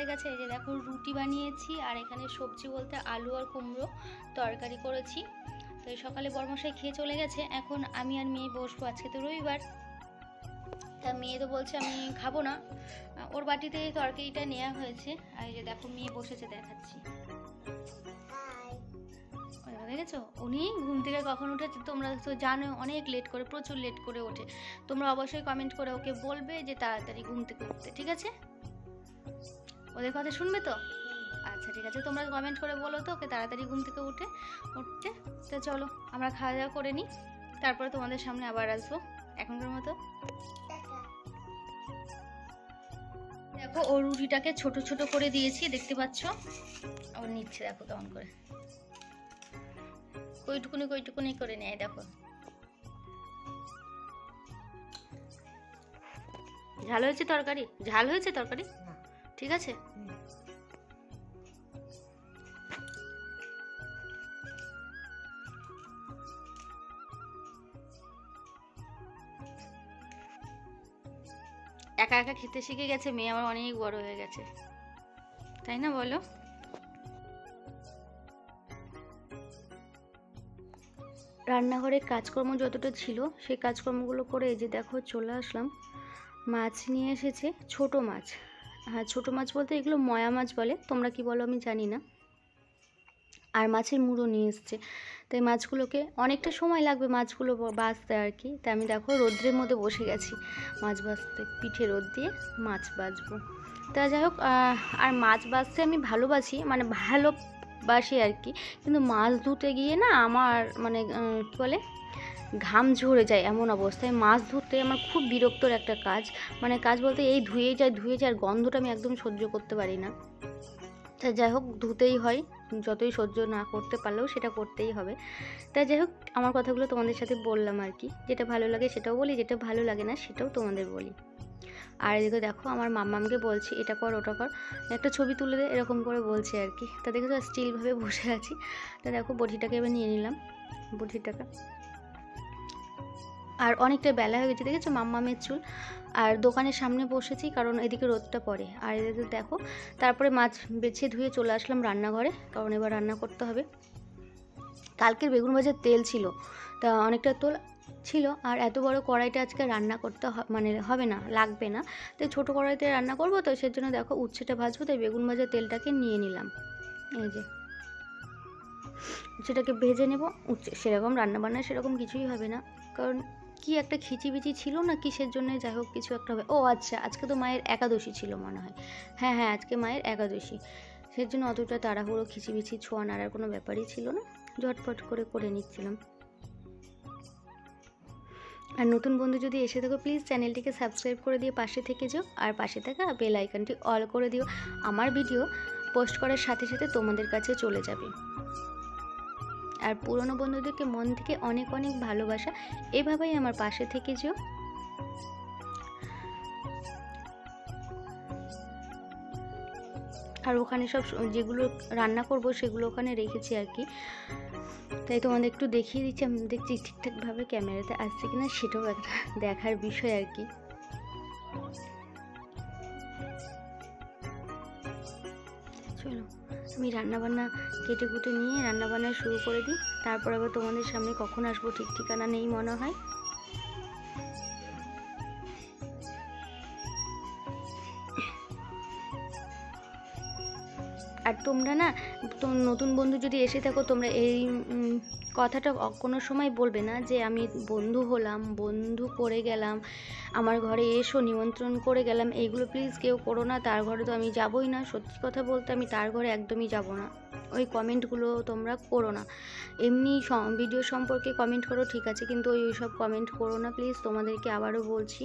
তোমাদের কাছে। এই যে দেখো রুটি বানিয়েছি, আর এখানে সবজি বলতে আলু আর কুমড়ো তরকারি করেছি। তো সকালে বড়মশাই খেয়ে চলে গেছে, এখন আমি আর মেয়ে বসবো। আজকে তো রবিবার, তা মেয়ে তো বলছে আমি খাবো না, ওর বাটিতে তরকারিটা নেওয়া হয়েছে। আর এই যে দেখো মেয়ে বসেছে, দেখাচ্ছি। দেখেছো, উনি ঘুম থেকে কখন উঠেছে তোমরা তো জানো, অনেক লেট করে, প্রচুর লেট করে ওঠে। তোমরা অবশ্যই কমেন্ট করে ওকে বলবে যে তাড়াতাড়ি ঘুম থেকে উঠতে, ঠিক আছে? ওদের কথা শুনবে তো? আচ্ছা ঠিক আছে, তোমরা কমেন্ট করে বলো তো ওকে তাড়াতাড়ি ঘুম থেকে উঠতে। তো চলো আমরা খাওয়া দাওয়া করে নিই, তারপরে তোমাদের সামনে আবার আসবো। এখনকার মতো দেখো ও রুটিটাকে ছোট ছোট করে দিয়েছি, দেখতে পাচ্ছ? ও নিচ্ছে, দেখো কেমন করে কইটুকুনি কইটুকুনি করে নেয়। দেখো ঝাল হয়েছে তরকারি? ঝাল হয়েছে তরকারি? ঠিক আছে। একা একা খেতে শিখে গেছে মেয়ে, আমার অনেক বড় হয়ে গেছে, তাই না বলো? রান্নাঘরের কাজকর্ম যতটা ছিল সেই কাজকর্মগুলো করে এই যে দেখো চলে আসলাম। মাছ নিয়ে এসেছে, ছোট মাছ। হ্যাঁ, ছোট মাছ বলতে এগুলো ময়া মাছ বলে, তোমরা কি বলো আমি জানি না। আর মাছের মুড়ো নিয়ে এসছে, তাই মাছগুলোকে অনেকটা সময় লাগবে মাছগুলো ভাজতে আর কি। তাই আমি দেখো রোদ্রের মধ্যে বসে গেছি মাছ ভাজতে, পিঠে রোদ দিয়ে মাছ ভাজবো। তা যাই হোক, আর মাছ ভাজতে আমি ভালোবাসি, মানে ভালোবাসি আর কি, কিন্তু মাছ ধুতে গিয়ে না আমার মানে কী বলে ঘাম ঝরে যায়, এমন অবস্থায়। মাছ ধুতে আমার খুব বিরক্তর একটা কাজ, মানে কাজ বলতে এই ধুয়ে যায় আর গন্ধটা আমি একদম সহ্য করতে পারি না। তা যাই হোক ধুতেই হয়, যতই সহ্য না করতে পারলেও সেটা করতেই হবে। তাই যাই হোক আমার কথাগুলো তোমাদের সাথে বললাম আর কি, যেটা ভালো লাগে সেটাও বলি, যেটা ভালো লাগে না সেটাও তোমাদের বলি। আর এদিকে দেখো আমার মাম্মামকে বলছি এটা কর ওটা কর, একটা ছবি তুলে দে, এরকম করে বলছে আর কি। তা দেখো স্টিলভাবে বসে আছি। তা দেখো বটিটাকে এবার নিয়ে নিলাম, বটিটাকে। আর অনেকটা বেলা হয়ে গেছে, দেখেছো মাম্মামের চুল। আর দোকানের সামনে বসেছি কারণ এদিকে রোদটা পড়ে। আর এদিকে দেখো তারপরে মাছ বেছে ধুয়ে চলে আসলাম রান্নাঘরে, কারণ এবার রান্না করতে হবে। কালকের বেগুন ভাজার তেল ছিল, তা অনেকটা তেল ছিল, আর এত বড় কড়াইটা আজকে রান্না করতে মানে হবে না, লাগবে না। তাই ছোটো কড়াইতে রান্না করবো, তো সেজন্য দেখো উচ্ছেটা ভাজবো, তাই বেগুন ভাজার তেলটাকে নিয়ে নিলাম। এই যে সেটাকে ভেজে নেব। সেরকম রান্নাবান্না সেরকম কিছুই হবে না, কারণ কি একটা খিচিবিচি ছিল না কিসের জন্য, যাই হোক কিছু একটা হবে। ও আচ্ছা, আজকে তো মায়ের একাদশী ছিল মনে হয়। হ্যাঁ হ্যাঁ, আজকে মায়ের একাদশী, সেই জন্য অতটা তাড়াহুড়ো খিচিবিচি ছোঁয়া নাড়ার কোনো ব্যাপারই ছিল না, ঝটপট করে নিচ্ছিলাম। আর নতুন বন্ধু যদি এসে থাকো প্লিজ চ্যানেলটিকে সাবস্ক্রাইব করে দিয়ে পাশে থেকে যাও, আর পাশে থাকা বেল আইকনটি অল করে দিও, আমার ভিডিও পোস্ট করার সাথে সাথে তোমাদের কাছে চলে যাবে। আর পুরনো বন্ধুদেরকে মন থেকে অনেক অনেক ভালোবাসা, এভাবেই আমার পাশে থেকে যেও। আর ওখানে সব যেগুলো রান্না করব সেগুলো ওখানে রেখেছি আর কি, তাই তোমাদের একটু দেখিয়ে দিচ্ছি। আমি দেখছি ঠিকঠাকভাবে ক্যামেরাতে আসছে কিনা, সেটাও একটা দেখার বিষয় আর কি। চলো আমি রান্নাবান্না কেটে কুটে নিয়ে রান্নাবান্না শুরু করে দিই, তারপর আবার তোমাদের সামনে কখন আসবো ঠিক ঠিকানা নেই মনে হয়। আর তোমরা না, নতুন বন্ধু যদি এসে থাকো, তোমরা এই কথাটা কোনো সময় বলবে না যে আমি বন্ধু হলাম, বন্ধু করে গেলাম, আমার ঘরে এসো নিমন্ত্রণ করে গেলাম, এইগুলো প্লিজ কেউ করো না। তার ঘরে তো আমি যাবই না, সত্যি কথা বলতে আমি তার ঘরে একদমই যাব না। ওই কমেন্টগুলো তোমরা করো না। এমনি ভিডিও সম্পর্কে কমেন্ট করো ঠিক আছে, কিন্তু ওই সব কমেন্ট করো না প্লিজ, তোমাদেরকে আবারও বলছি।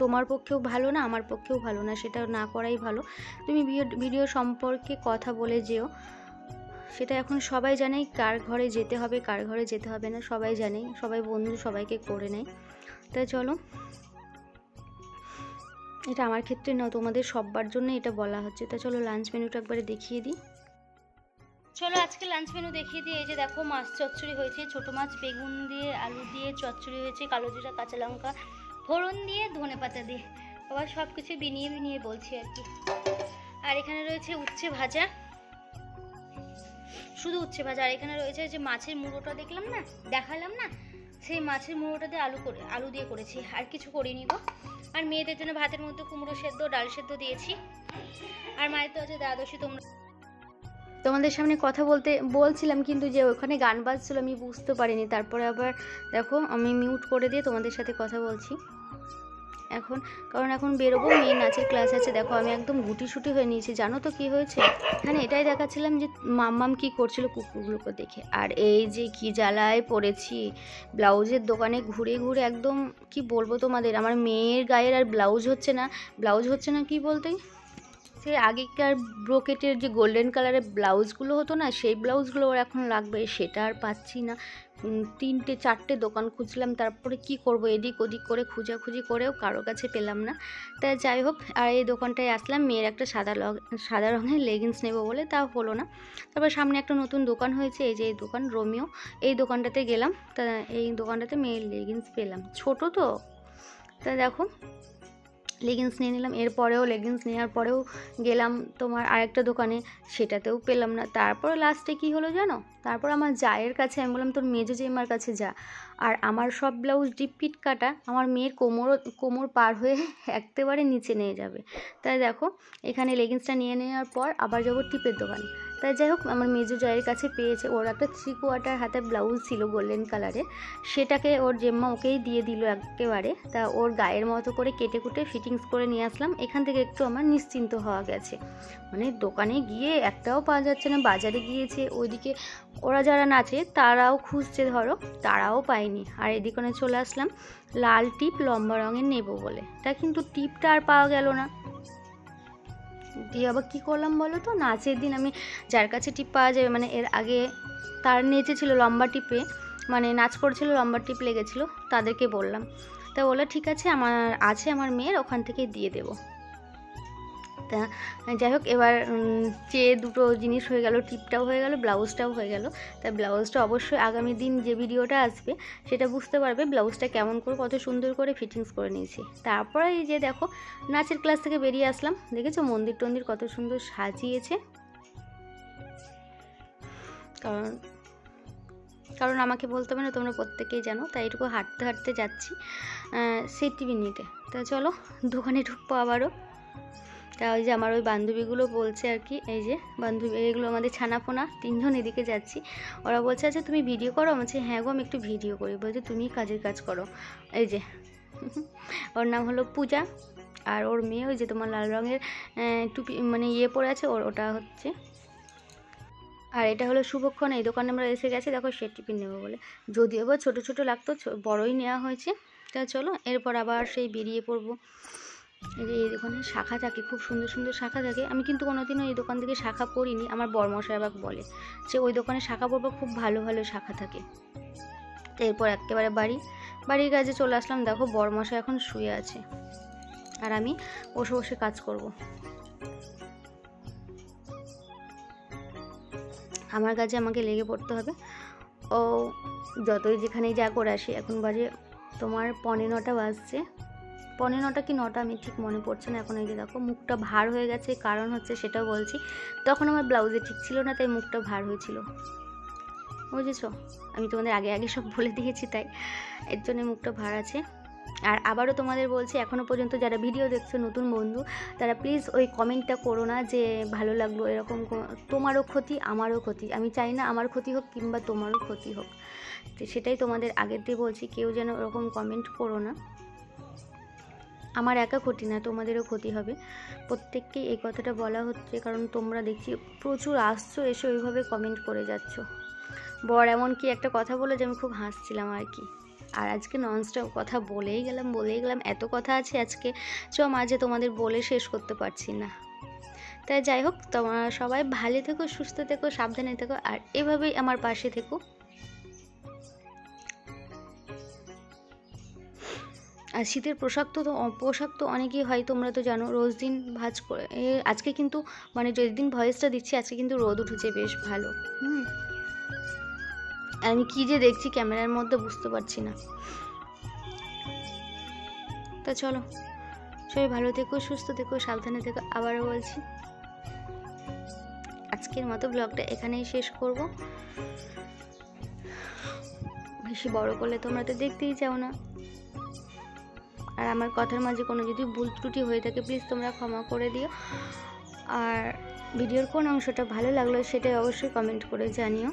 তোমার পক্ষেও ভালো না, আমার পক্ষেও ভালো না, সেটা না করাই ভালো। তুমি ভিডিও সম্পর্কে কথা বলে যেও, সেটা এখন সবাই জানে কার ঘরে যেতে হবে কার ঘরে যেতে হবে না, সবাই জানে, সবাই বন্ধু সবাইকে করে নেয়। তাই চলো, এটা আমার ক্ষেত্রে না, তোমাদের সবার জন্য এটা বলা হচ্ছে। তা চলো লাঞ্চ মেনুটা একবারে দেখিয়ে দিই। চলো আজকে লাঞ্চ মেনু দেখিয়ে দিই। এই যে দেখো মাছ চচ্চড়ি হয়েছে, ছোটো মাছ বেগুন দিয়ে আলু দিয়ে চচ্চড়ি হয়েছে, কালো জিরা কাঁচা লঙ্কা ফোড়ন দিয়ে ধনেপাতা দিয়ে। আবার সব কিছু বিনিয়ে বিনিয়ে বলছি আর কি। আর এখানে রয়েছে উচ্ছে ভাজা, শুধু উচ্ছে ভাজা। আর এখানে রয়েছে যে মাছের মুড়োটা দেখালাম না, সেই মাছের মুড়োটা দিয়ে আলু দিয়ে করেছি, আর কিছু করিনি গো। আর মেয়েদের জন্য ভাতের মধ্যে কুমড়ো সেদ্ধ, ডাল সেদ্ধ দিয়েছি। আর মায়ের তো আছে দ্বাদশী। তোমাদের সামনে কথা বলছিলাম, কিন্তু যে ওখানে গান বাজছিল আমি বুঝতে পারিনি। তারপরে আবার দেখো আমি মিউট করে দিয়ে তোমাদের সাথে কথা বলছি এখন, কারণ এখন বেরোবো, মেয়ে নাচের ক্লাস আছে। দেখো আমি একদম গুটিসুটি হয়ে নিয়েছি। জানো তো কি হয়েছে, এখানে এটাই দেখাচ্ছিলাম যে মাম্মাম কি করছিল কুকুরগুলোকে দেখে। আর এই যে কি জ্বালায় পড়েছি, ব্লাউজের দোকানে ঘুরে ঘুরে একদম কি বলবো তোমাদের, আমার মেয়ের গায়ের আর ব্লাউজ হচ্ছে না কি বলতে, সে আগেকার ব্রোকেটের যে গোল্ডেন কালারের ব্লাউজগুলো হতো না, সেই ব্লাউজগুলো ওর এখন লাগবে, সেটা আর পাচ্ছি না। 3-4টে দোকান খুঁজলাম, তারপরে কি করব, এদিক ওদিক করে খুঁজাখুঁজি করেও কারো কাছে পেলাম না। তাই যাই হোক, আর এই দোকানটায় আসলাম মেয়ের একটা সাদা রঙের লেগিংস নেবো বলে, তাও হলো না। তারপর সামনে একটা নতুন দোকান হয়েছে, এই যে এই দোকান রোমিও, এই দোকানটাতে গেলাম। তা এই দোকানটাতে মেয়ের লেগিংস পেলাম, ছোট তো। তা দেখো লেগিংস নিয়ে নিলাম। এরপরেও লেগিংস নেওয়ার পরেও গেলাম তোমার আরেকটা দোকানে, সেটাতেও পেলাম না। তারপর লাস্টে কি হলো জানো, তারপর আমার জায়ের কাছে আমি বললাম তোর মেজো জেম্মার কাছে যা, আর আমার সব ব্লাউজ ডিপ ফিট কাটা, আমার মেয়ের কোমর পার হয়ে একেবারে নিচে নিয়ে যাবে। তাই দেখো এখানে লেগিংসটা নিয়ে নেওয়ার পর আবার যাবো টিপের দোকানে। তাই যাই হোক আমার মেজো জায়ের কাছে পেয়েছে, ওর একটা 3/4 হাতে ব্লাউজ ছিল গোল্ডেন কালারের, সেটাকে ওর জেম্মা ওকেই দিয়ে দিল একেবারে। তা ওর গায়ের মতো করে কেটে কুটে ফিটিংস করে নিয়ে আসলাম। এখান থেকে একটু আমার নিশ্চিন্ত হওয়া গেছে, মানে দোকানে গিয়ে একটাও পাওয়া যাচ্ছে না। বাজারে গিয়েছে, ওইদিকে ওরা যারা নাচে তারাও খুঁজছে, ধরো তারাও পায়নি। আর এদিকে চলে আসলাম লাল টিপ লম্বা রঙের নেবো বলে, তা কিন্তু টিপটা আর পাওয়া গেল না। দিয়ে আবার কী করলাম বলো তো, নাচের দিন আমি যার কাছে টিপ পাওয়া যাবে, মানে এর আগে তার নেচেছিল লম্বা টিপে, মানে নাচ করেছিল লম্বা টিপ লেগেছিলো, তাদেরকে বললাম। তা বললো ঠিক আছে, আমার মেয়ের ওখান থেকে দিয়ে দেবো। তা যাই হোক এবার চেয়ে দুটো জিনিস হয়ে গেল, টিপটাও হয়ে গেল, ব্লাউজটাও হয়ে গেল। তাই ব্লাউজটা অবশ্যই আগামী দিন যে ভিডিওটা আসবে সেটা বুঝতে পারবে ব্লাউজটা কেমন করে কত সুন্দর করে ফিটিংস করে নিয়েছি। তারপরে এই যে দেখো নাচের ক্লাস থেকে বেরিয়ে আসলাম, দেখেছো মন্দির টন্দির কত সুন্দর সাজিয়েছে। কারণ আমাকে বলতে হবে না, তোমরা প্রত্যেকেই জানো। তাই এটুকু হাঁটতে হাঁটতে যাচ্ছি সেই টিভি নিতে। তা চলো দোকানে ঢুকবো আবারও। তা ওই যে আমার ওই বান্ধবীগুলো বলছে আর কি, এই যে বান্ধবী এগুলো আমাদের ছানাপোনা 3জন এদিকে যাচ্ছি। ওরা বলছে আচ্ছা তুমি ভিডিও করো, বলছে হ্যাঁ গো আমি একটু ভিডিও করি। বলছে তুমি কাজের কাজ করো। এই যে ওর নাম হলো পূজা, আর ওর মেয়ে ওই যে তোমার লাল রঙের টুপি মানে পরে আছে, ওটা হচ্ছে। আর এটা হলো শুভক্ষণ। এই দোকানে আমরা এসে গেছি দেখো সেট টিফিন নেবো বলে, যদিও বা ছোটো ছোটো লাগতো, বড়ই নেওয়া হয়েছে। তা চলো এরপর আবার সেই বেরিয়ে পড়বো। এই যে এই দোকানে শাখা থাকে, খুব সুন্দর সুন্দর শাখা থাকে। আমি কিন্তু কোনোদিনও এই দোকান থেকে শাখা পরিনি, আমার বরমশাই আবার বলে যে ওই দোকানে শাখা পরবো, খুব ভালো ভালো শাখা থাকে। তো এরপর একেবারে বাড়ির কাজে চলে আসলাম। দেখো বরমশাই এখন শুয়ে আছে আর আমি বসে বসে কাজ করব। আমার কাজে আমাকে লেগে পড়তে হবে। ও যতই যেখানেই যা করে আসি, এখন বাজে তোমার 9:45 বাজছে, 9:45 কি 9টা আমি ঠিক মনে পড়ছে না এখন। এই যে দেখো মুখটা ভার হয়ে গেছে, কারণ হচ্ছে সেটাও বলছি, তখন আমার ব্লাউজে ঠিক ছিল না তাই মুখটা ভার হয়েছিল, বুঝেছো? আমি তোমাদের আগে সব বলে দিয়েছি, তাই এর জন্য মুখটা ভার আছে। আর আবারও তোমাদের বলছি, এখনও পর্যন্ত যারা ভিডিও দেখছো নতুন বন্ধু, তারা প্লিজ ওই কমেন্টটা করো না যে ভালো লাগলো, এরকম তোমারও ক্ষতি আমারও ক্ষতি। আমি চাই না আমার ক্ষতি হোক কিংবা তোমারও ক্ষতি হোক, তো সেটাই তোমাদের আগের দিয়ে বলছি, কেউ যেন ওরকম কমেন্ট করো না। আমার একা ক্ষতি না, তোমাদেরও ক্ষতি হবে। প্রত্যেককেই এই কথাটা বলা হচ্ছে, কারণ তোমরা দেখছি প্রচুর আসছো, এসে ওইভাবে কমেন্ট করে যাচ্ছ। বর এমন কি একটা কথা বলে যে আমি খুব হাসছিলাম আর কি। আর আজকে ননস্টপ কথা বলেই গেলাম, এত কথা আছে আজকে, মাঝে তোমাদের বলে শেষ করতে পারছি না। তাই যাই হোক, তোমরা সবাই ভালো থেকো, সুস্থ থেকো, সাবধানে থেকো, আর এভাবেই আমার পাশে থেকো। আর শীতের পোশাক তো অনেকই হয়, তোমরা তো জানো, রোজ দিন ভাঁজ করে। আজকে কিন্তু মানে যেদিন ভয়েসটা দিচ্ছি আজকে কিন্তু রোদ উঠেছে বেশ ভালো। আমি কি যে দেখছি ক্যামেরার মধ্যে বুঝতে পারছি না। তা চলো সবাই ভালো থেকো, সুস্থ থেকো, সাবধানে থেকো। আবারও বলছি, আজকের মতো ব্লগটা এখানেই শেষ করব। বেশি বড় করলে তোমরা তো দেখতেই চাও না। আর আমার কথার মাঝে কোনো যদি ভুল ত্রুটি হয়ে থাকে প্লিজ তোমরা ক্ষমা করে দিও। আর ভিডিওর কোন অংশটা ভালো লাগলো সেটাই অবশ্যই কমেন্ট করে জানিও।